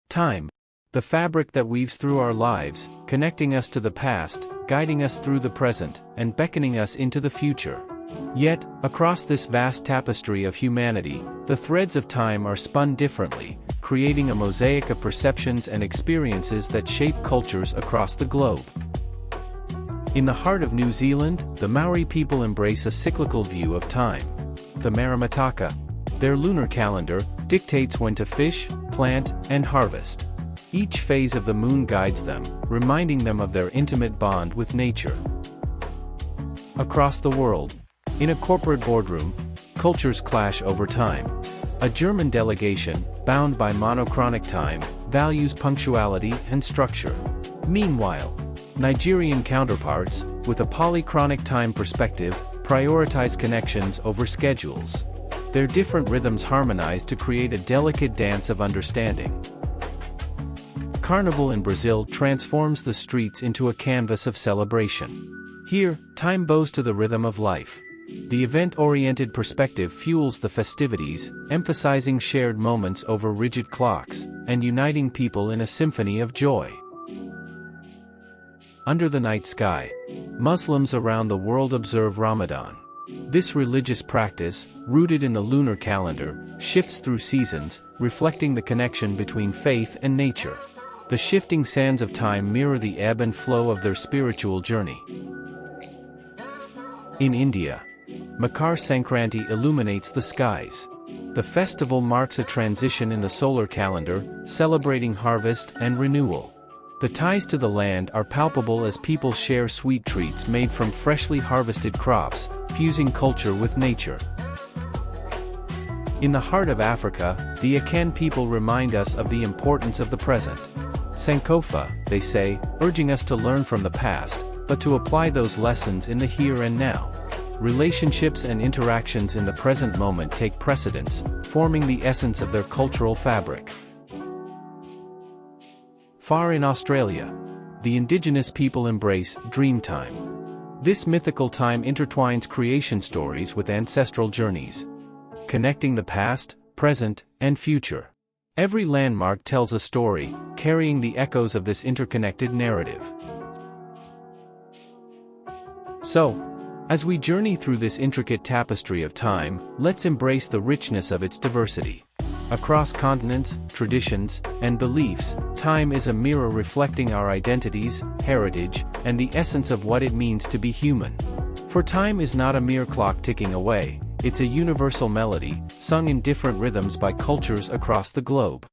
Time. The fabric that weaves through our lives, connecting us to the past, guiding us through the present, and beckoning us into the future. Yet, across this vast tapestry of humanity, the threads of time are spun differently, creating a mosaic of perceptions and experiences that shape cultures across the globe. In the heart of New Zealand, the Maori people embrace a cyclical view of time. The Maramataka, their lunar calendar, dictates when to fish, plant, and harvest. Each phase of the moon guides them, reminding them of their intimate bond with nature. Across the world, in a corporate boardroom, cultures clash over time. A German delegation, bound by monochronic time, values punctuality and structure. Meanwhile, Nigerian counterparts, with a polychronic time perspective, prioritize connections over schedules. Their different rhythms harmonize to create a delicate dance of understanding. Carnival in Brazil transforms the streets into a canvas of celebration. Here, time bows to the rhythm of life. The event-oriented perspective fuels the festivities, emphasizing shared moments over rigid clocks, and uniting people in a symphony of joy. Under the night sky, Muslims around the world observe Ramadan. This religious practice, rooted in the lunar calendar, shifts through seasons, reflecting the connection between faith and nature. The shifting sands of time mirror the ebb and flow of their spiritual journey. In India, Makar Sankranti illuminates the skies. The festival marks a transition in the solar calendar, celebrating harvest and renewal. The ties to the land are palpable as people share sweet treats made from freshly harvested crops, fusing culture with nature. In the heart of Africa, the Akan people remind us of the importance of the present. Sankofa, they say, urging us to learn from the past, but to apply those lessons in the here and now. Relationships and interactions in the present moment take precedence, forming the essence of their cultural fabric. Far in Australia, the indigenous people embrace Dreamtime. This mythical time intertwines creation stories with ancestral journeys, connecting the past, present, and future. Every landmark tells a story, carrying the echoes of this interconnected narrative. So, as we journey through this intricate tapestry of time, let's embrace the richness of its diversity. Across continents, traditions, and beliefs, time is a mirror reflecting our identities, heritage, and the essence of what it means to be human. For time is not a mere clock ticking away, it's a universal melody, sung in different rhythms by cultures across the globe.